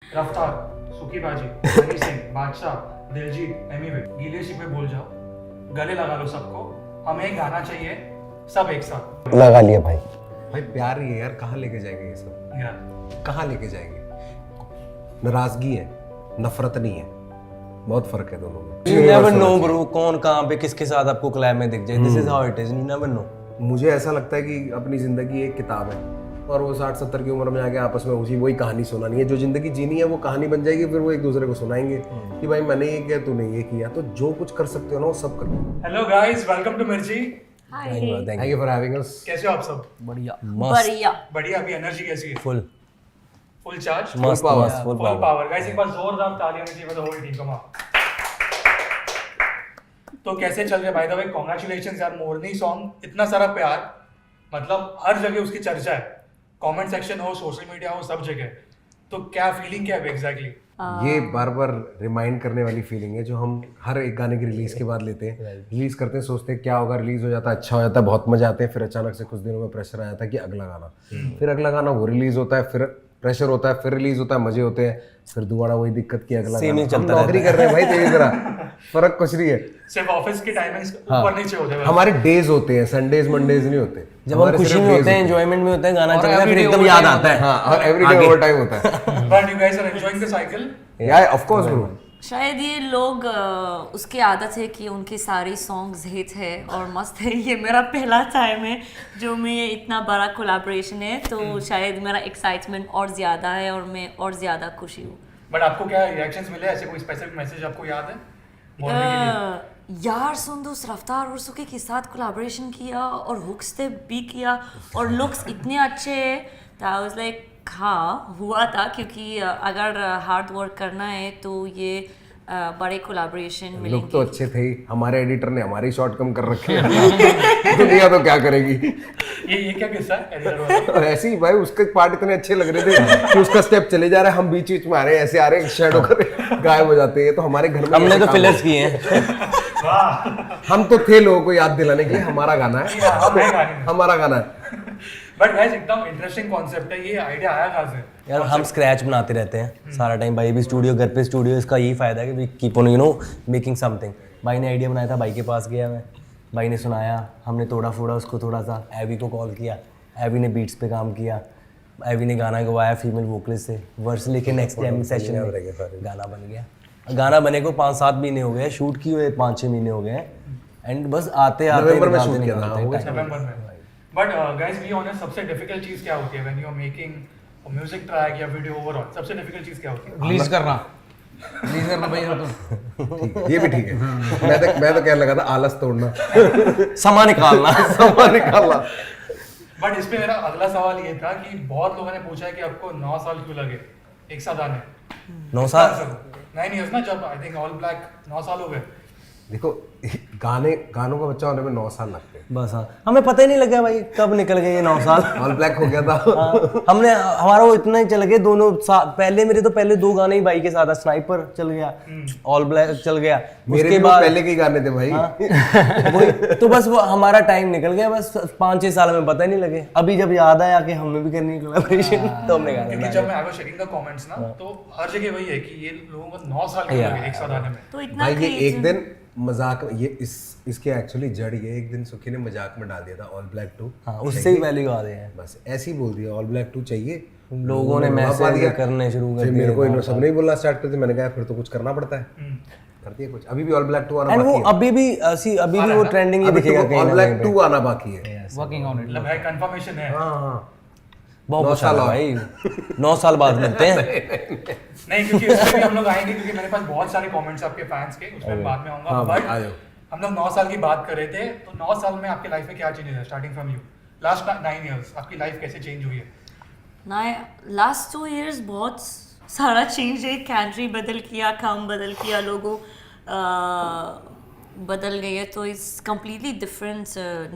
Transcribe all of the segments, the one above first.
रफ्तार, सुखी बाजी, हनी सिंह, बादशाह, दिलजीत, एमी विर्क, गीले शिकवे बोल जाओ, गले लगा लो सबको, हमें एक गाना चाहिए, सब एक साथ। लगा लिया भाई। भाई प्यार ही है यार, कहाँ लेके जाएंगे ये सब, यार कहाँ लेके जाएंगे। नाराजगी है, नफरत नहीं है, बहुत फर्क है दोनों में। You never know bro, कौन कहाँ पे किसके साथ आपको क्लैब में दिख जाए। This is how it is, you never know। मुझे ऐसा लगता है कि अपनी जिंदगी एक किताब है और वो 60-70 की उम्र में आके आपस में उसी वही कहानी सुनानी है। जो जिंदगी जीनी है वो कहानी बन जाएगी, फिर वो एक दूसरे को सुनाएंगे कि भाई मैंने ये किया, तूने ये किया। तो जो कुछ कर सकते हो ना वो सब करो। हेलो गाइस, वेलकम टू मिर्ची। Thank you for having us. कैसे हो आप सब? बढ़िया बढ़िया बढ़िया। अभी एनर्जी कैसी है? फुल फुल चार्ज, मस्त power, मस्त full full power. Power. Guys एक बार जोरदार ताली होनी चाहिए for the whole team. Come on. तो कैसे चल रहे भाई? द वे कांग्रेचुलेशंस यार, मोरनी सॉन्ग, इतना सारा प्यार, मतलब हर जगह उसकी चर्चा है। कमेंट सेक्शन हो, सोशल मीडिया हो, सब जगह। तो क्या फीलिंग क्या है एग्जैक्टली? ये बार बार रिमाइंड करने वाली फीलिंग है जो हम हर एक गाने की रिलीज के बाद लेते हैं। रिलीज करते हैं, सोचते हैं क्या होगा, रिलीज हो जाता है, अच्छा हो जाता है, बहुत मजा आते हैं। फिर अचानक से कुछ दिनों में प्रेशर आ जाता है कि अगला गाना, फिर अगला गाना वो रिलीज होता है, फिर प्रेशर होता है, फिर रिलीज होता है, मजे होते हैं, फिर दोबारा वही दिक्कत की अगला Same ही गाना। हम चलता नौकरी कर रहे हैं भाई तेरी तरह, फर्क कुछ नहीं है। सिर्फ ऑफिस के टाइमिंग्स ऊपर नीचे होते हैं। हमारे डेज होते हैं, संडेज मंडेज नहीं होते। जब हम खुशी में होते हैं, एंजॉयमेंट में होते हैं, गाना चल रहा है, फिर एकदम याद आता है। हाँ, और एवरीडे ओवर टाइम होता है। But you guys are enjoying the cycle. Yeah of course bro. शायद ये लोग उसकी आदत है कि उनकी सारी सॉन्ग्स हिट है और मस्त है। ये मेरा पहला टाइम है जो में इतना बड़ा कोलैबोरेशन है, तो शायद मेरा एक्साइटमेंट और ज़्यादा है और मैं और ज़्यादा खुशी हूँ। बट आपको क्या रिएक्शंस मिले? ऐसे कोई स्पेसिफिक मैसेज आपको याद है बोलने के लिए? यार सुंदूस रफ्तार और सुखी के साथ कोलैबोरेशन किया और हुक स्टेप भी किया और लुक्स इतने अच्छे हैं। तो आई वाज लाइक हाँ हुआ था, क्योंकि अगर हार्ड वर्क करना है तो ये बड़े कोलैबोरेशन लोग मिलेंगे। तो अच्छे थे ही, हमारे एडिटर ने हमारी शॉर्ट कम कर रखे हैं। दुनिया तो क्या करेगी। ये क्या किस्सा है एडिटर वाला? ऐसे ही भाई, उसके पार्ट इतने अच्छे लग रहे थे कि उसका स्टेप चले जा रहा है, हम बीच बीच में आ रहे हैं, ऐसे आ रहे हैं, शेडो कर गायब हो जाते हैं। तो हमारे घर में हमने ऐसे तो काम फिलर्स होता किए हैं। वाह। है। हम तो थे लोगों को याद दिलाने के लिए, हमारा गाना है, हम है गाने में। हमारा गाना है। बट गाइस एकदम इंटरेस्टिंग कॉन्सेप्ट है। ये आइडिया आया कहाँ से? यार हम स्क्रैच बनाते रहते हैं सारा टाइम। भाई भी स्टूडियो, घर पे स्टूडियो, इसका यही फायदा है कि we keep on making something. भाई ने आइडिया बनाया था, भाई के पास गया मैं, भाई ने सुनाया, हमने तोड़ा फोड़ा उसको थोड़ा सा, एवी को कॉल किया, एवी ने बीट्स पे काम किया, एवी ने गाना गवाया फीमेल वोकलिस्ट से, वर्स लेके नेक्स्ट जैम सेशन में गाना बन गया। गाना बने को 5-7 महीने हो गए, शूट किए हुए 5-6 महीने हो गए एंड बस आते आते नवंबर में निकालते शूट किया था, निकालते हो गया। time। नवंबर में। बट गाइस बी ऑनेस्ट, सबसे डिफिकल्ट चीज क्या होती है when you are making music track या वीडियो ओवरऑल? सबसे डिफिकल्ट चीज क्या होती है? रिलीज करना भाई तो ये भी ठीक है। मैं तो कहने लगा था आलस तोड़ना, समा निकालना। सामान निकालना। बट इस पे मेरा अगला सवाल ये था कि बहुत लोगों ने पूछा है कि आपको 9 साल क्यों लगे एक साथ आने? 9 साल 9 years ना, जब आई थिंक ऑल ब्लैक 9 साल हो गए। देखो, गानों का बच्चा होने में 9 साल लगते हैं। बस हाँ, हमें पता ही नहीं लगा भाई कब निकल गए ये 9 साल। ऑल ब्लैक हो गया था। हाँ, हमने हमारा वो इतना ही चल गया दोनों पहले मेरे तो पहले 2 गाने ही भाई के साथ, स्नाइपर चल गया, ऑल ब्लैक चल गया, मेरे उसके भी बाद पहले के ही गाने थे भाई। वही तो बस वो हमारा टाइम निकल गया, बस 5-6 साल में पता ही नहीं लगे। अभी जब याद आया कि हमें भी करनी है कोलैबोरेशन तो हमने क्योंकि गाना जब मैं I was checking the comments ना, तो हर जगह वही है कि ये लोगों को 9 साल क्यों लगे एक साथ आने में। तो इतना भाई ये एक creative- दिन मजाक, ये इसके एक्चुअली जड़ ये एक दिन सुखी ने मजाक में डाल दिया था ऑल ब्लैक 2। हाँ, उससे ही वैल्यू आ रही है। बस ऐसे ही बोल दिया ऑल ब्लैक 2 चाहिए। लोगों ने मैसेज करने शुरू कर फिर दिए। मेरे को इन्होंने सब नहीं बोलना स्टार्ट कर दिया। मैंने कहा फिर तो कुछ करना पड़ता है, कर दिया कुछ। अभी भी ऑल ब्लैक 2 आना एंड वो बाकी है। अभी भी वो ट्रेंडिंग ही दिखेगा कहीं ऑल ना ब्लैक कहीं 2 आना बाकी है। Working on it. मतलब है कंफर्मेशन है। हाँ हाँ। बहुत 9 कुछ साल आना और। भाई, 9 साल बाद मिलते हैं। नहीं, क्योंकि उसमें भी हम लोग आएंगे, क्योंकि मेरे पास बहुत सारे कमेंट्स आपके फैंस के, उसमें बाद में आऊंगा। हाँ भाई, बट आ जाओ। हम लोग 9 साल की बात कर रहे थे, तो 9 साल में आपकी लाइफ में क्या चेंजेस है starting from you? Last 9 years आपकी लाइफ कैसे चेंज हुई है? ना लास्ट 2 years बहुत सारा चेंज है। कैंट्री बदल किया, काम बदल किया, लोगों बदल गए, तो it's completely different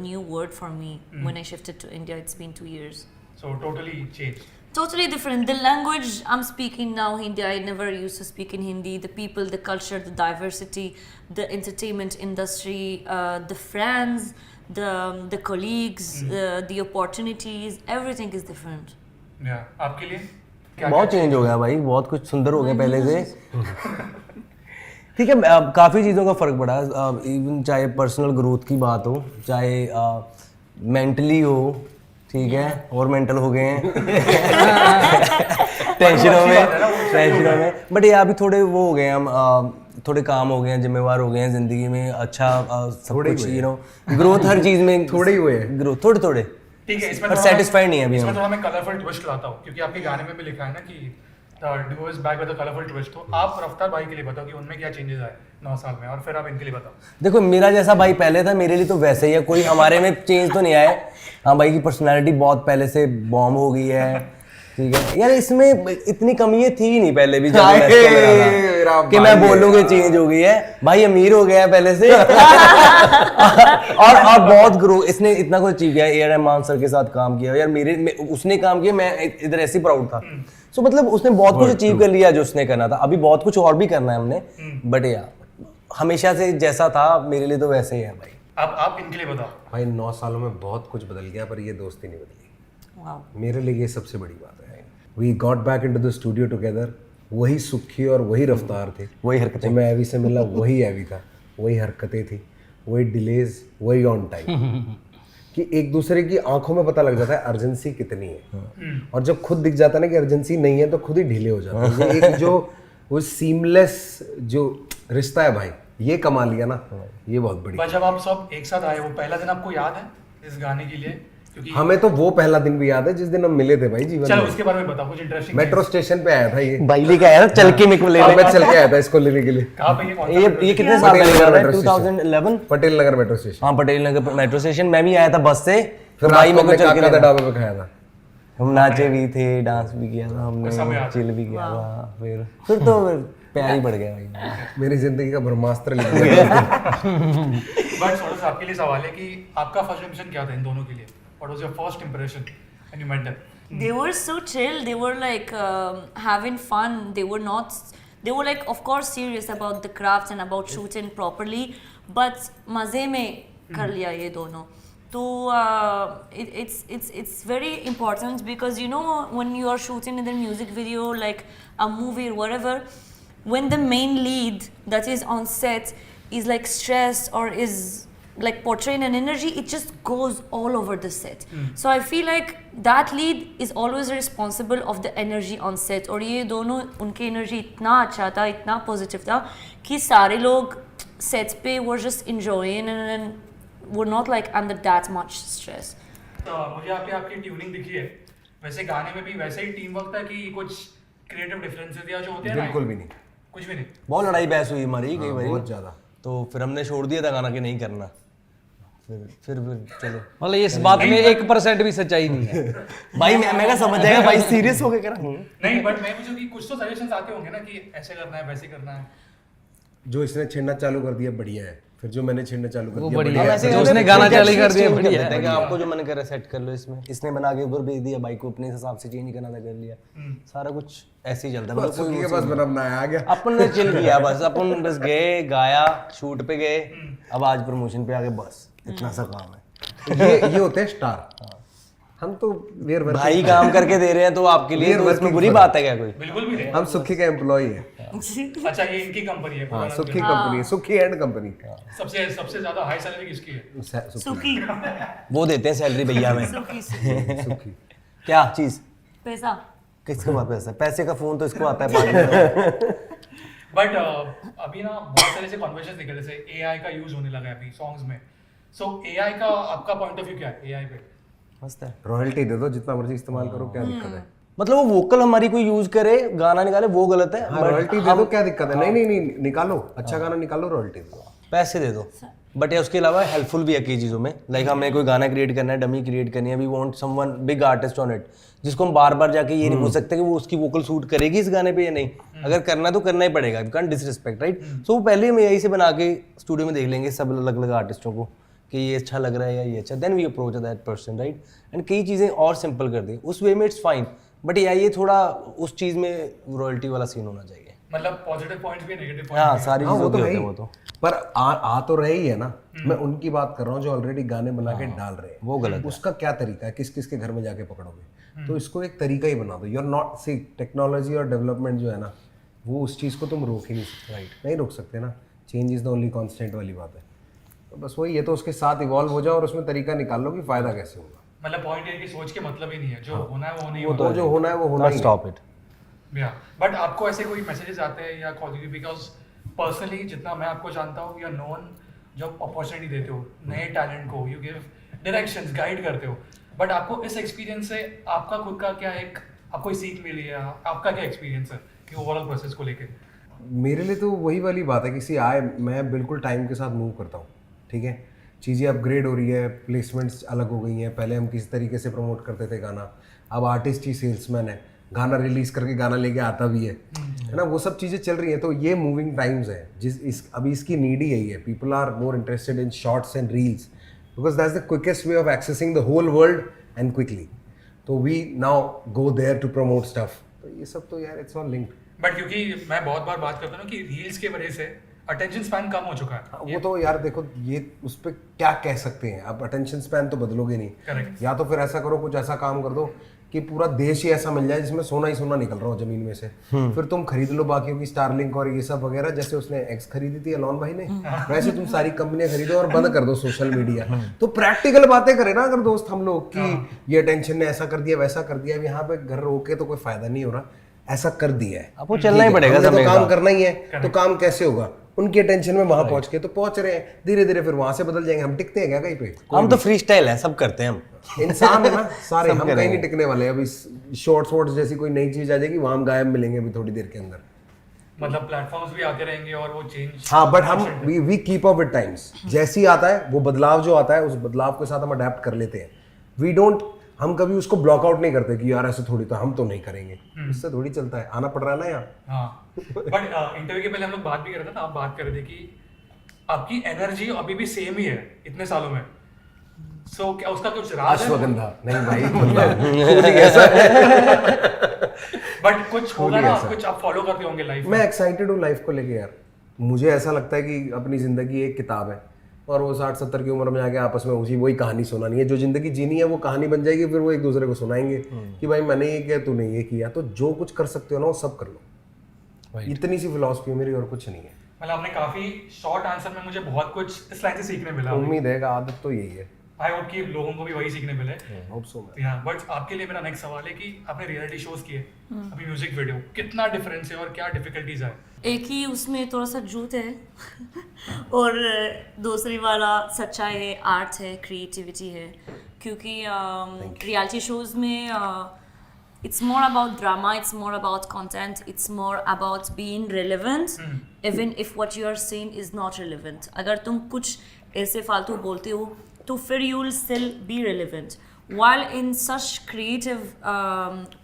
new world for me when I shifted to India. It's been 2 years. So totally changed. Totally different. The language I'm speaking now, Hindi, I never used to speak in Hindi. The people, the culture, the diversity, the entertainment industry, the friends, the colleagues, the opportunities, everything is different. Yeah. आपके लिए बहुत change हो गया भाई, बहुत कुछ सुंदर हो गया पहले से। ठीक है, काफ़ी चीज़ों का फ़र्क पड़ा, इवन चाहे पर्सनल ग्रोथ की बात हो, चाहे मेंटली हो, ठीक है, और मेंटल हो गए हैं टेंशनों में। बट ये अभी थोड़े वो हो गए हैं हम, थोड़े काम हो गए हैं, जिम्मेवार हो गए हैं ज़िंदगी में, अच्छा सब कुछ यू नो ग्रोथ हर चीज़ में थोड़े ही हुए हैं, ग्रोथ थोड़े ठीक है, इसमें पर सेटिस्फाइड नहीं है अभी इसमें हम। थोड़ा मैं कलरफुल ट्विस्ट लाता हूँ, क्योंकि आपके गाने में भी लिखा है ना कि Duo is back with a colourful twist. तो आप रफ्तार भाई के लिए बताओ कि उनमें क्या चेंजेस आए 9 साल में, और फिर आप इनके लिए बताओ। देखो, मेरा जैसा भाई पहले था, मेरे लिए तो वैसे ही है, कोई हमारे में चेंज तो नहीं आया। हाँ, भाई की पर्सनालिटी बहुत पहले से बॉम्ब हो गई है, ठीक है यार, इसमें इतनी कमी थी ही नहीं पहले भी, जब मैं इसको लगा था कि मैं बोलूँगा चेंज हो गई है। भाई अमीर हो गया है पहले से और बहुत ग्रो, इसने इतना कुछ अचीव किया। ए आर रहमान सर के साथ काम किया यार, उसने काम किया, मैं इधर ऐसे प्राउड था। सो मतलब उसने बहुत कुछ अचीव कर लिया जो उसने करना था, अभी बहुत कुछ और भी करना है हमने, बट यार हमेशा से जैसा था मेरे लिए तो वैसे ही है भाई। अब आप इनके लिए बताओ। भाई 9 सालों में बहुत कुछ बदल गया, पर ये दोस्ती नहीं बदली। Wow. मेरे लिए ये सबसे बड़ी बात है। We got back into the studio together, वही सुखी और वही रफ्तार थे, वही हरकतें। जब मैं एवी से मिला वही एवी था, वही हरकतें थी, वही डिलेज, वही ऑन टाइम कि एक दूसरे की आंखों में पता लग जाता है अर्जेंसी कितनी है, और जब खुद दिख जाता है ना कि अर्जेंसी नहीं है, तो खुद ही ढीले हो जाते हैं। ये एक जो वो सीमलेस जो रिश्ता है भाई, ये कमा लिया ना, ये बहुत बड़ी। पर जब आप सब एक साथ आए, वो पहला दिन आपको याद है इस गाने के लिए? क्योंकि हमें तो वो पहला दिन भी याद है जिस दिन हम मिले थे भाई जीवन चलो में। उसके बारे में बताओ, कुछ इंटरेस्टिंग। मेट्रो स्टेशन पे आया था ये, भाई लेके आया ना, चल के मेरे को ले मैं चल के आया था इसको लेने के लिए। कहाँ पे ये कौन सा ये कितने साल पटेल पहले नगर था? Metro station. 2011। Patel Nagar metro station. हाँ, पटेल नगर मेट्रो स्टेशन। मैं भी आया था बस से, फिर तो भाई भाई मेरे को चल के काका ढाबे पे खाया था। हम नाचे भी थे, डांस भी किया था हमने, सब याद है। चिल भी किया था। फिर तो प्यार ही पड़ गया भाई। मेरी जिंदगी का ब्रह्मास्त्र लिख दिया। बट सौरभ साहब के लिए सवाल है कि आपका फर्स्ट इंप्रेशन क्या था इन दोनों के लिए? What was your first impression when you met them? They were so chill. They were like having fun. They were not. They were like, of course, serious about the craft and about shooting properly. But मजे में कर लिया ये दोनों. So it's very important because you know when you are shooting in the music video, like a movie or whatever, when the main lead that is on set is like stressed or is like portraying an energy, it just goes all over the set. So I feel like that lead is always responsible of the energy on set. और ये दोनों उनके energy इतना अच्छा था, इतना positive था कि सारे लोग sets पे were just enjoying and were not like under that much stress. तो मुझे आपकी ट्यूनिंग दिखी है, वैसे गाने में भी वैसे ही टीम वर्क था कि कुछ क्रिएटिव डिफरेंसेस या जो होते हैं ना? बिल्कुल भी नहीं, कुछ भी नहीं। बहुत लड़ाई बहस हुई हमारी कई बारी, बहुत ज्यादा। तो फिर हमने छोड़ दिया था गाना कि नहीं करना। फिर चलो मतलब इस बात में 1% भी सच्चाई नहीं है। भाई मैं क्या समझ जाएगा भाई, सीरियस होके करा। नहीं, बट मैं पूछूं कि कुछ तो सजेशंस आते होंगे ना कि ऐसे करना है, वैसे करना है। जो इसने छेड़ना चालू कर दिया बढ़िया है, फिर जो मैंने छेड़ना चालू कर वो दिया बढ़िया बढ़िया है। है। जो उसने गाना चालू कर दिया बढ़िया है कि आपको जो मन करे सेट कर लो इसमें। इसने बना के ऊपर भेज दिया, भाई को अपने हिसाब से चेंज करना था कर लिया, सारा कुछ ऐसे ही चलता है। मतलब सुखी के पास बना बनाया आ गया। अपन ने चिल किया बस, अपन बस गए, गाया, शूट पे गए, अब आज प्रमोशन पे आ गए, बस इतना सा काम है। ये होते हैं स्टार, हम तो वेयर वर्क, भाई काम करके दे रहे हैं तो आपके लिए तो इसमें बुरी बात है क्या कोई? बिल्कुल भी नहीं। हम सुखी का एम्प्लॉय है। अच्छा, ये इनकी कंपनी है? हाँ, सुखी कंपनी है, सुखी एंड कंपनी। सबसे ज्यादा हाई सैलरी किसकी है? सुखी वो देते हैं सैलरी भैया में। सुखी सुखी क्या चीज? पैसा। किसके पास पैसा? पैसे का फोन तो इसको आता है पानी। बट अभी ना बहुत सारे से कन्वर्सेशंस निकले, जैसे एआई का यूज होने लगा है अभी सॉन्ग्स में। सो एआई का आपका पॉइंट ऑफ व्यू क्या है एआई पे? मस्त है। रॉयल्टी दे दो, जितना मर्जी इस्तेमाल करो, क्या दिक्कत है? मतलब वो वोकल हमारी कोई यूज करे, गाना निकाले, वो गलत है। हाँ, रॉयल्टी दे दो, क्या दिक्कत है? नहीं नहीं नहीं, निकालो, अच्छा गाना निकालो, रॉयल्टी दो, पैसे दे दो। बट उसके अलावा हेल्पफुल भी है कई चीज़ों में। लाइक हमें कोई गाना क्रिएट करना है, डमी क्रिएट करनी है, we want someone big artist on it, जिसको हम बार बार जाके ये नहीं बोल सकते कि वो उसकी वोकल सूट करेगी इस गाने पे या नहीं। अगर करना तो करना ही पड़ेगा, यू कांट डिसरिस्पेक्ट, राइट? सो पहले हम यही से बना के स्टूडियो में देख लेंगे सब अलग अलग आर्टिस्टों को कि ये अच्छा लग रहा है या ये अच्छा, then we approach that person, right? And कई चीज़ें और सिंपल कर दी उस वे में, इट्स फाइन। बट ये थोड़ा उस चीज़ में रॉयल्टी वाला सीन होना चाहिए। मतलब पॉजिटिव पॉइंट्स भी नेगेटिव हाँ, पॉइंट्स सारी हाँ, वो चीज़ों तो के है होते ही। हैं वो तो। पर आ तो रहे ही है ना। मैं उनकी बात कर रहा हूँ जो ऑलरेडी गाने बना के डाल रहे हैं। वो गलत है। उसका क्या तरीका है? किस किस के घर में जाके पकड़ोगे? तो इसको एक तरीका ही बना दो। You are not see technology और डेवलपमेंट जो है ना, वो उस चीज़ को तुम रोक ही नहीं सकते, नहीं रोक सकते ना। Change is the only constant वाली बात है। तो बस वही है, तो उसके साथ इवॉल्व हो जाओ और उसमें तरीका निकाल लो कि फ़ायदा कैसे होगा। मतलब पॉइंट है कि सोच के मतलब ही नहीं है, जो होना है वो नहीं वो होना तो जो होना है वो होना ही है। Stop it. या बट आपको ऐसे कोई मैसेजेस आते हैं या कॉल यू, बिकॉज पर्सनली जितना मैं आपको जानता हूँ, यू आर नोन, जब अपॉर्चुनिटी देते हो नए टैलेंट को, यू गिव डायरेक्शंस, गाइड करते हो। बट आपको इस एक्सपीरियंस से आपका खुद का क्या एक आपको कोई सीख मिली है, आपका क्या एक्सपीरियंस है कि ओवरऑल प्रोसेस को लेके? मेरे लिए तो वही वाली बात है कि मैं बिल्कुल टाइम के साथ मूव करता हूँ, ठीक है। चीज़ें अपग्रेड हो रही है, प्लेसमेंट्स अलग हो गई हैं। पहले हम किस तरीके से प्रमोट करते थे गाना, अब आर्टिस्ट ही सेल्समैन है, गाना रिलीज़ करके गाना लेके आता भी है ना। वो सब चीज़ें चल रही हैं, तो ये मूविंग टाइम्स है। अभी इसकी नीड ही यही है। People are more interested in shorts and reels because that's the quickest way of accessing the whole world and quickly. तो we now go there to promote stuff. तो ये सब तो यार इट्स ऑल लिंक्ड। बट क्योंकि मैं बहुत बार बात करता हूँ कि रील्स के वजह से अटेंशन स्पैन कम हो चुका है। वो तो यार देखो, ये उस पर क्या कह सकते हैं, अब अटेंशन स्पैन तो बदलोगे नहीं। Correct. या तो फिर ऐसा करो, कुछ ऐसा काम कर दो कि पूरा देश ही ऐसा मिल जाए जिसमें सोना ही सोना निकल रहा हो जमीन में से। फिर तुम खरीद लो बाकियों की स्टारलिंक और ये सब वगैरह, जैसे उसने एक्स खरीदी थी अलॉन भाई ने, वैसे तुम सारी कंपनियां खरीदो और बंद कर दो सोशल मीडिया। तो प्रैक्टिकल बातें करें ना अगर दोस्त हम लोग, कि ये अटेंशन ने ऐसा कर दिया वैसा कर दिया, यहाँ पे घर रोके तो कोई फायदा नहीं हो रहा, ऐसा कर दिया है, अब वो चलना ही पड़ेगा, हमने समय तो के काम साथ। करना ही है। तो काम कैसे होगा? उनकी अटेंशन में वहां पहुंच के तो पहुंच रहे हैं, धीरे धीरे फिर वहां से बदल जाएंगे। हम टिकते हैं क्या कहीं पे? हम तो फ्री स्टाइल है, सब करते हैं हम। इंसान है ना सारे, सब हम कहीं करेंगे। नहीं टिकने वाले। अभी शॉर्ट्स वॉर्ट्स जैसी कोई नई चीज आ जाएगी, वहां हम गायब मिलेंगे अभी थोड़ी देर के अंदर। मतलब प्लेटफॉर्म्स भी आते रहेंगे और वो चेंज। हाँ, बट हम we keep up with times. जैसे ही आता है वो बदलाव जो आता है, उस बदलाव के साथ हम अडेप्ट कर लेते हैं। वी डोंट, हम कभी उसको ब्लॉक आउट नहीं करते कि यार ऐसे थोड़ी, तो हम तो नहीं करेंगे, इससे थोड़ी चलता है, आना पड़ रहा है ना यहाँ। हाँ, बट इंटरव्यू के पहले हम लोग बात भी कर रहे थे ना, आप बात कर रहे थे कि आपकी एनर्जी अभी भी सेम ही है इतने सालों में। सो क्या उसका कुछ राज है? अश्वगंधा नहीं भाई, मतलब ऐसा है। बट कुछ होगा ना, कुछ आप फॉलो करते होंगे लाइफ में। मैं एक्साइटेड हूँ लाइफ को लेके यार। मुझे ऐसा लगता है कि अपनी ज़िंदगी एक किताब है और वो 60-70 की उम्र में जाके आपस में वही कहानी सुनानी है। जो ज़िंदगी जीनी है वो कहानी बन जाएगी, फिर वो एक दूसरे को सुनाएंगे कि भाई मैंने ये किया, तूने ये किया। तो जो कुछ कर सकते हो ना वो सब कर लो। इतनी सी फिलॉसफी है मेरी, और कुछ नहीं है। मतलब आपने काफी शॉर्ट आंसर में मुझे बहुत कुछ इस लाइन से सीखने मिला। उम्मीद है, आदत तो यही है। आई होप कि लोगों को भी वही सीखने मिले। Hope so. बट आपके लिए मेरा नेक्स्ट सवाल है कि आपने रियलिटी शोज किए, अभी म्यूजिक वीडियो, कितना डिफरेंस है और क्या डिफिकल्टीज है? एक ही उसमें थोड़ा सा झूठ है और दूसरी वाला सच्चाई है, आर्ट है, क्रिएटिविटी है। क्योंकि रियलिटी शोज में it's more about drama, it's more about content, it's more about being relevant, even if what you are saying is not relevant. अगर तुम कुछ ऐसे फालतू बोलते हो तो फिर you will still be relevant. While in such creative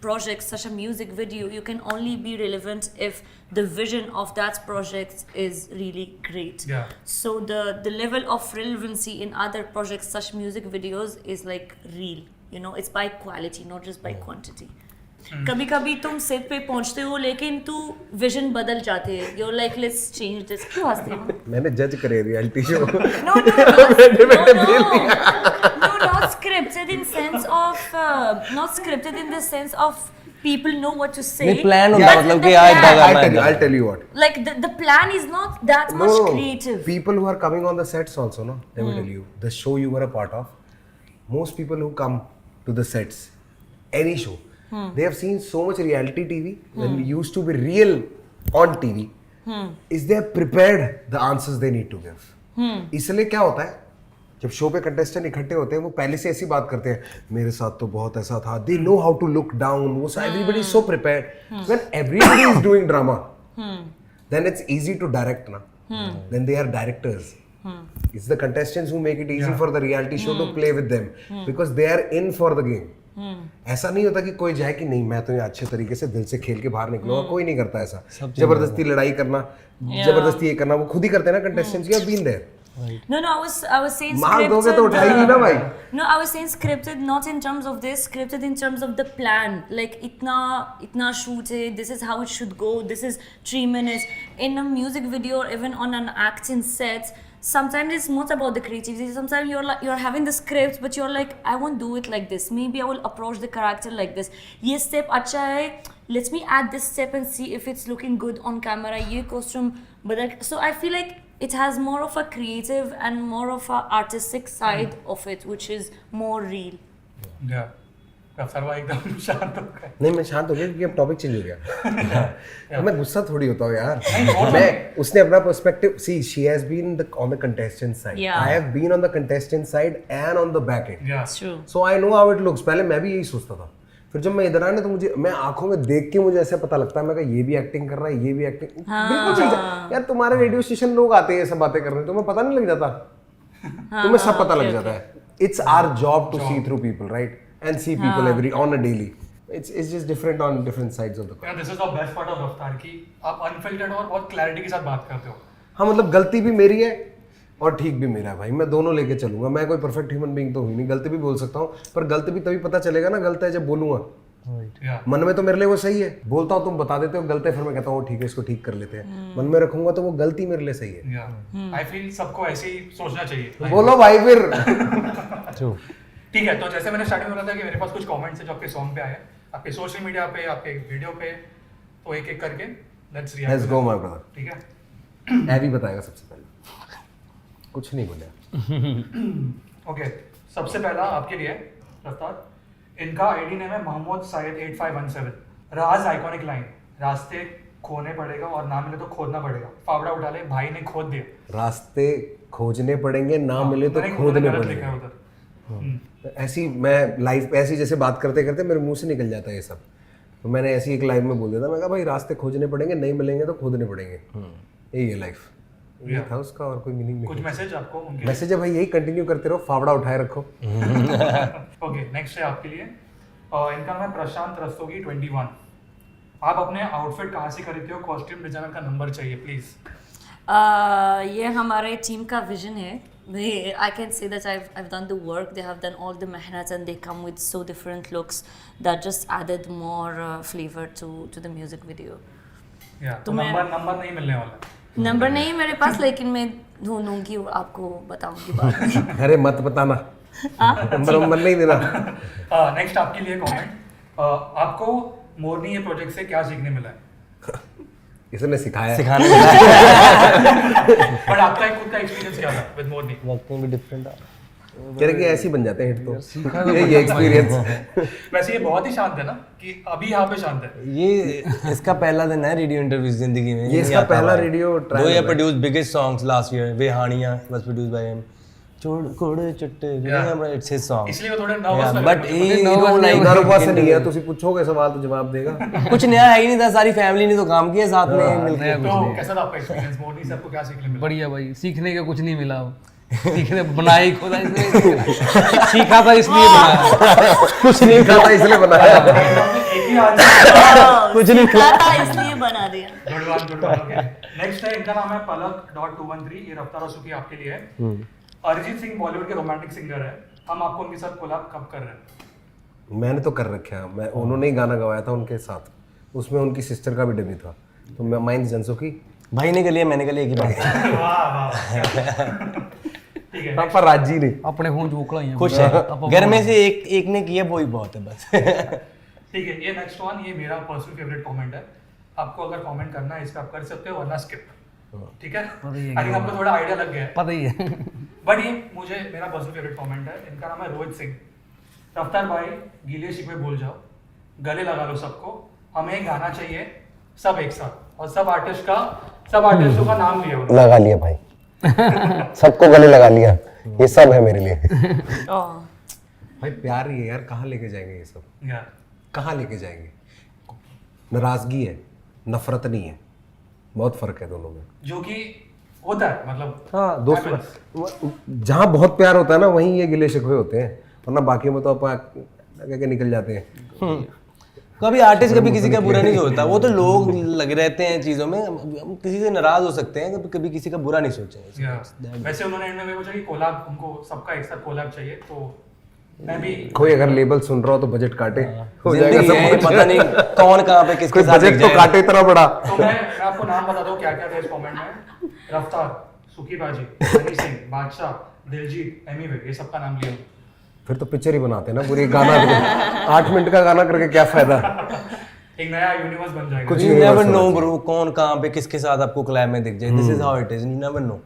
projects, such a music video, you can only be relevant if the vision of that project is really great. Yeah. So the level of relevancy in other projects, such music videos, is like real. You know, it's by quality, not just by quantity. कभी कभी तुम set पे पहुंचते हो लेकिन तू vision बदल जाते हैं। You're like, let's change this. क्यों हंसते हो? मैंने जज करे reality show. No, not scripted in sense of not scripted in the sense of people know what to say. नहीं, plan होता But मतलब the कि आज plan- करना है। I'll tell you what. like the plan is not that much creative. People who are coming on the sets also, no? Let me tell you, the show you were a part of, most people who come to the sets, any show, they have seen so much reality TV when it used to be real on TV. Is they prepared the answers they need to give? इसलिए क्या होता है, जब show पे contestant इकट्ठे होते हैं वो पहले से ऐसी बात करते हैं, मेरे साथ तो बहुत ऐसा था, they know how to look down, वो everybody is so prepared. When everybody is doing drama, then it's easy to direct na. Then they are directors. It's the contestants who make it easy for the reality show to play with them because they are in for the game. ऐसा नहीं होता कि कोई जाए कि नहीं मैं तो ये अच्छे तरीके से दिल से खेल के बाहर निकलूंगा, कोई नहीं करता ऐसा। जबरदस्ती लड़ाई करना, जबरदस्ती ये करना, वो खुद ही करते हैं ना contestants. You have been there. No, I was saying मार दोगे तो scripted. उठाएगी ना भाई। No, I was saying scripted not in terms of this, scripted in terms of the plan. Like itna shoot hai, this is how it should go, this is 3 minutes. In a music video or even on an acting set, sometimes it's not about the creativity. Sometimes you're having the scripts, but you're like, I won't do it like this. Maybe I will approach the character like this. ये step अच्छा है. Let me add this step and see if it's looking good on camera. ये costume बदल. So I feel like it has more of a creative and more of a artistic side of it, which is more real. Yeah. रफ्तार भाई एकदम शांत हो गए. नहीं मैं शांत हो गया क्योंकि अब टॉपिक चेंज हो गया. तो मैं गुस्सा थोड़ी होता हूँ यार. नहीं, मैं उसने अपना perspective see she has been on the contestant side. Yeah. I have been on the contestant side and on the back end. Yeah. It's true. So I know how it looks. पहले मैं भी यही सोचता था. फिर जब मैं इधर आया ना तो मुझे मैं आंखों में देख के मुझे ऐसे पता लगता है मैं कहा ये भी एक्टिंग कर रहा है ये भी एक्टिंग. बिल्कुल चीज है यार. तुम्हारे रेडियो स्टेशन लोग आते हैं ये सब बातें करने तुम्हें पता नहीं लग जाता. तुम्हें सब पता लग जाता है. It's our job to see through people right and see people every on a daily. It's just different on different sides of the coin. Yeah, this is the best part of रफ्तार की आप unfiltered और बहुत clarity के साथ बात करते हो. हाँ मतलब गलती भी मेरी है और ठीक भी मेरा है भाई. मैं दोनों लेके चलूंगा. मैं कोई परफेक्ट ह्यूमन बीइंग तो हुई नहीं. गलती भी बोल सकता हूँ पर गलती भी तभी पता चलेगा ना गलत है जब बोलूंगा. Yeah. मन में तो मेरे लिए वो सही है. बोलता हूँ तुम बता देते हो गलत है फिर मैं कहता हूँ ठीक है इसको ठीक कर लेते हैं. मन में रखूंगा तो वो गलती मेरे लिए सही है. Yeah. I feel सबको ऐसे ही सोचना चाहिए. बोलो भाई फिर. True. ठीक है, तो जैसे मैंने स्टार्टिंग में बोला था कि मेरे पास कुछ कमेंट्स हैं जो आपके सॉन्ग पे आए, आपके सोशल मीडिया पे, आपके वीडियो पे, तो एक एक करके let's let's go my brother. ठीक है. हैवी बताएगा सबसे पहले. कुछ नहीं बोला. ओके, सबसे पहला आपके लिए रफ्तार. इनका आईडी नेम है मोहम्मद साइद 8517. राज आइकॉनिक लाइन, रास्ते खोने पड़ेगा और ना मिले तो खोदना पड़ेगा. फावड़ा उठा ले भाई ने खोद दिया. रास्ते खोजने पड़ेंगे ना मिले तो खोदने पड़ेंगे. ऐसी मैं लाइफ ऐसी जैसे बात करते करते मेरे मुंह से निकल जाता है ये सब. तो मैंने ऐसी एक लाइफ में बोल दिया था. मैं कहा भाई रास्ते खोजने पड़ेंगे नहीं मिलेंगे तो खोदने पड़ेंगे. यही है लाइफ. ये था उसका और कोई मीनिंग कुछ नहीं. मैसेज आपको उनके मैसेज है भाई यही कंटिन्यू करते रहो. फावड़ा उठाए रखो. ओके, नेक्स्ट है आपके लिए. इनका नाम है प्रशांत रस्तोगी 21. आप अपने आउटफिट कहाँ से खरीदते हो? कॉस्ट्यूम डिजाइनर का नंबर चाहिए प्लीज. ये हमारे टीम का विजन है. I can say that I've done the work. They have done all the mehnat and they come with so different looks that just added more flavor to the music video. या तो तो मैं- number नहीं मिलने वाला. Number नहीं मेरे पास लेकिन मैं ढूंढूंगी और आपको बताऊंगी बाद में. अरे मत बताना. नंबर नहीं देना. नेक्स्ट आपके लिए कमेंट. आपको मोरनी ये प्रोजेक्ट से क्या सीखने मिला है? इसने सिखाया. सिखाने बट आपका खुद का एक्सपीरियंस क्या था विद मोरनी? वक्त में भी डिफरेंट है. कह रहे कि ऐसे ही बन जाते हैं हिट तो. ये एक्सपीरियंस. वैसे ये बहुत ही शांत है ना कि अभी यहाँ पे शांत है. ये इसका पहला दिन है रेडियो इंटरव्यूज जिंदगी में. ये इसका पहला रेडियो दो ये produce biggest songs last year. Ve Haniya was produced by him. छोड़ कोड़े चट्टे इट्स हिज सॉन्ग. इसलिए वो थोड़े नर्वस लग बट रहे ही डोंट लाइक नर्वस नहीं है. तुसी पूछोगे सवाल तो जवाब देगा. कुछ नया है ही नहीं था. सारी फैमिली ने तो काम किया साथ में मिलके. तो कैसा था आपका एक्सपीरियंस? मोरनी से आपको क्या सीखने मिला? बढ़िया भाई. सीखने का कुछ नहीं मिला. सीखने बनाया ही खुदा इसलिए सीखा था इसलिए बनाया. कुछ नहीं खाता इसलिए बनाया. एक ही आदमी कुछ नहीं सीखा था इसलिए बना दिया. Good one. नेक्स्ट है, इनका नाम है पलक.213. ये रफ्तार रसूकी आपके लिए है. अरिजीत सिंह बॉलीवुड के रोमांटिक सिंगर है. हम आपको उनके साथ कोलैब कब कर रहे हैं? मैंने तो कर रखा है. मैं उन्होंने ही गाना गवाया था उनके साथ. उसमें उनकी सिस्टर का भी डेब्यू था. तो मैं माइंड जनसुखी भाई ने कर लिया मैंने कर लिया एक ही बात है. वाह वाह. ठीक है. पर राजी नहीं. अपने खून चूकला ही खुश है. घर में से एक ने किया वही बहुत है बस. ठीक है. ये नेक्स्ट वन, ये मेरा पर्सनल फेवरेट कमेंट है. आपको अगर कमेंट करना है इस पे आप कर सकते हो वरना स्किप. ठीक है. आई थिंक आपको थोड़ा आइडिया लग गया है. पता ही है. बट ये मुझे मेरा पर्सनल फेवरेट कमेंट है. इनका नाम है रोहित सिंह. रफ्तार भाई गीले शिकवे भूल जाओ, गले लगा लो सबको, हमें गाना चाहिए सब एक साथ. और सब आर्टिस्टों का नाम लिया उन्होंने. लगा लिया भाई. सबको गले लगा लिया. ये सब है मेरे लिए. भाई प्यार ही है यार. कहाँ लेके जाएंगे ये सब? या कहाँ लेके जाएंगे? नाराजगी है, नफरत नहीं है. बहुत फर्क है दोनों में. जो कि होता है मतलब. हाँ दोस्तों जहाँ बहुत प्यार होता है ना वहीं ये गिले शिकवे होते हैं. वरना बाकी में तो अपन लगे के निकल जाते हैं. कभी आर्टिस्ट कभी किसी का बुरा नहीं सोचता. वो तो लोग लगे रहते हैं चीजों में. हम किसी से नाराज हो सकते हैं कभी किसी का बुरा नहीं सोचेंगे. या वैसे उन्होंने एंड में बोला कि कोलैब उनको सबका एक साथ कोलैब चाहिए. तो मैं भी कोई अगर लेबल सुन रहा हो तो बजट काटे. हो जाएगा जिंदगी है, सब कुछ. पता नहीं कौन कहाँ पे किसके कोई साथ बजट तो काटे इतना बड़ा. तो मैं आपको नाम बता दूं क्या क्या था इस कमेंट में. रफ्तार, सुखी बाजी, हनी सिंह, बादशाह, दिलजीत, एमी ये सबका नाम लिया। फिर तो पिक्चर ही बनाते ना पूरी गाना 8 मिनट का गाना करके क्या फायदा। एक नया यूनिवर्स बन जाएगा। कुछ You universe never होना know चाहिए। bro, कौन कहाँ पे किसके साथ आपको क्लैब में दिख जाए। This is how it is. You never know.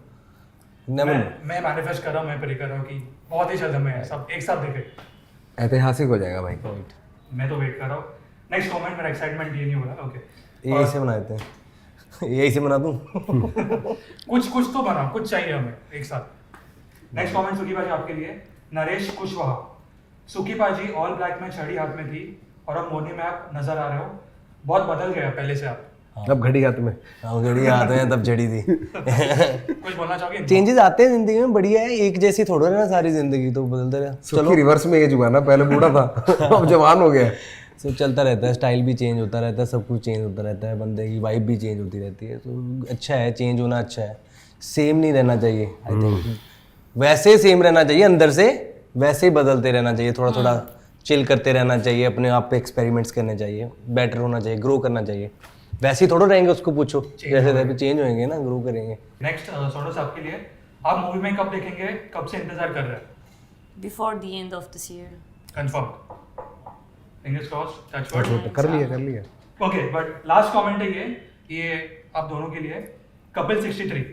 You never know. मैं मैनिफेस्ट कर रहा हूँ, मैं प्रे कर रहा हूँ कि बहुत ही जल्द हमें सब एक साथ देखे। ऐतिहासिक हो जाएगा भाई। मैं तो वेट कर रहा हूँ। नेक्स्ट कमेंट, मेरा एक्साइटमेंट ये नहीं हो रहा। ओके, यही से बनाते हैं। यही से बना दूं। कुछ तो बना, कुछ चाहिए हमें एक साथ। नेक्स्ट कमेंट सुखी बाजी आपके लिए, नरेश कुशवाहा। सुखी बाजी ऑल ब्लैक में छड़ी हाथ में थी और अब मोरनी में आप नजर आ रहे हो, बहुत बदल गया पहले से आप। अब घड़ी हाथ में। हाँ, घड़ी आते हैं तब जड़ी थी। कुछ बोलना चाहोगे? चेंजेस आते हैं जिंदगी में, बढ़िया है। एक जैसी थोड़ा ना सारी जिंदगी, तो बदलते रहे। सुखी रिवर्स में एज हुआ ना, पहले बूढ़ा था अब जवान हो गया। सब चलता रहता है, स्टाइल भी चेंज होता रहता है, सब कुछ चेंज होता रहता है, बंदे की वाइब भी चेंज होती रहती है। तो अच्छा है, चेंज होना अच्छा है। सेम नहीं रहना चाहिए आई थिंक। वैसे सेम रहना चाहिए अंदर से, वैसे ही बदलते रहना चाहिए। थोड़ा थोड़ा चिल करते रहना चाहिए, अपने आप पे एक्सपेरिमेंट्स करने चाहिए, बेटर होना चाहिए, ग्रो करना चाहिए। वैसे ही थोड़ा रहेंगे, उसको पूछो जैसे तैसे चेंज होएंगे ना, ग्रो करेंगे। नेक्स्ट सोनू साहब के लिए, आप मूवी में कब देखेंगे, कब से इंतजार कर रहे हैं? Before the end of this year. Confirm, fingers crossed, touch wood. कर लिया। ओके, बट लास्ट कमेंट है ये आप दोनों के लिए। कपिल 63,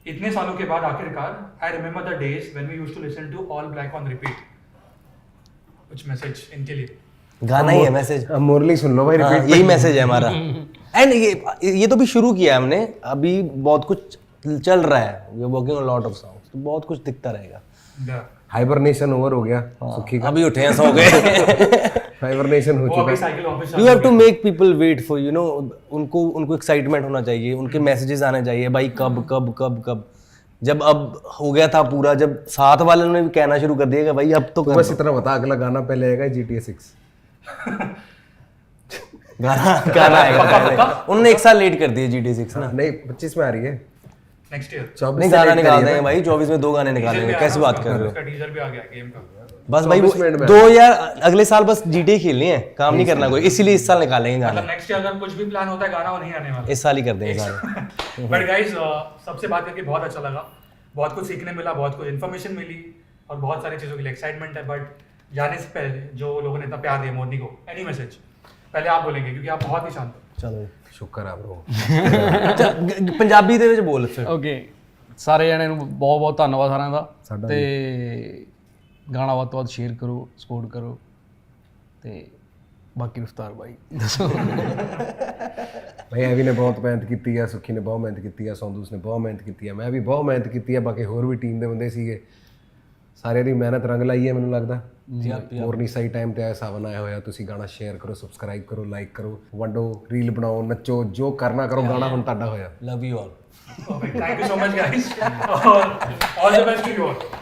इतने सालों के बाद आखिरकार, I remember the days when we used to listen to All Black on repeat. कुछ मैसेज इनके लिए? गाना ही है मैसेज। अब मुरली सुन लो भाई, हाँ, रिपीट यही मैसेज है हमारा। एंड ये तो भी शुरू किया है हमने, अभी बहुत कुछ चल रहा है। We are working on lot of songs, तो बहुत कुछ दिखता रहेगा। हाइबरनेशन ओवर हो गया सुखी का। अभी उठे हैं, सो गए। हाइबरनेशन हो वो चुका अभी है। साइकिल वापस you have to make people wait for you know, उनको एक्साइटमेंट होना चाहिए, उनके मैसेजेस आने चाहिए भाई, कब कब कब कब। जब अब हो गया था पूरा, जब साथ वाले ने भी कहना शुरू कर दिया कि भाई अब तो तो बस इतना बता, अगला गाना पहले आएगा GTA 6। गाना आएगा। उन्होंने एक साल लेट कर दिया GTA 6 ना। नहीं 25 में आ रही है, नेक्स्ट ईयर। 24 नहीं, से गाना late निकाल करिए देंगे ना। भाई, 24 में 2 गाने निकालेंगे। कैसी बात कर रहे हो? उसका टीजर भी आ गया गेम का। बस भाई 24 मिनट में 2000 अगले साल बस GTA खेलनी है, काम नहीं करना कोई, इसीलिए इस साल निकालेंगे गाना। मतलब नेक्स्ट ईयर अगर कुछ भी प्लान होता है, गाना वो नहीं आने वाला। इस साल ही कर देंगे सारे। बट गाइस, सबसे बात करके बहुत अच्छा लगा, बहुत कुछ सीखने मिला, बहुत कुछ इन्फॉर्मेशन मिली और बहुत सारी चीज़ों के लिए एक्साइटमेंट है। बट जाने से पहले जो लोगों ने इतना प्यार दिया मोदी को, एनी मैसेज पहले आप बोलेंगे क्योंकि आप बहुत ही शांत हो। चलो शुक्र है ब्रो। ਪੰਜਾਬੀ ਦੇ ਵਿੱਚ ਬੋਲ ਫਿਰ। ਓਕੇ, ਸਾਰੇ ਜਣਿਆਂ ਨੂੰ ਬਹੁਤ ਬਹੁਤ ਧੰਨਵਾਦ ਸਾਰਿਆਂ ਦਾ। ਸਾਡਾ ਤੇ ਗਾਣਾ ਵੱਧ ਤੋਂ ਵੱਧ ਸ਼ੇਅਰ ਕਰੋ, ਸਪੋਰਟ ਕਰੋ ਤੇ ਬਾਕੀ ਰਫਤਾਰ ਬਾਈ ਦੱਸੋ। ਭਾਈ ਐਵੀ ਨੇ ਬਹੁਤ ਮਿਹਨਤ ਕੀਤੀ ਆ, ਸੁੱਖੀ ਨੇ ਬਹੁਤ ਮਿਹਨਤ ਕੀਤੀ ਆ, ਸੌਂਦੂਸ ਨੇ ਬਹੁਤ ਮਿਹਨਤ ਕੀਤੀ ਆ, ਮੈਂ ਵੀ ਬਹੁਤ ਮਿਹਨਤ ਕੀਤੀ ਆ, ਬਾਕੀ ਹੋਰ ਵੀ ਟੀਮ ਦੇ ਬੰਦੇ ਸੀਗੇ। ਸਾਰਿਆਂ ਦੀ ਮਿਹਨਤ ਰੰਗ ਲਾਈ ਹੈ ਮੈਨੂੰ ਲੱਗਦਾ। ਹੋਰ ਨਹੀਂ ਸਹੀ ਟਾਈਮ ਤੇ ਆਇਆ, ਸਾਵਨ ਆਇਆ ਹੋਇਆ। ਤੁਸੀਂ ਗਾਣਾ ਸ਼ੇਅਰ ਕਰੋ, ਸਬਸਕ੍ਰਾਈਬ ਕਰੋ, ਲਾਈਕ ਕਰੋ, ਵੰਡੋ, ਰੀਲ ਬਣਾਓ, ਨੱਚੋ, ਜੋ ਕਰਨਾ ਕਰੋ। ਗਾਣਾ ਹੁਣ ਤੁਹਾਡਾ ਹੋਇਆ। Love you all. Thank you so much guys. All the best to you all.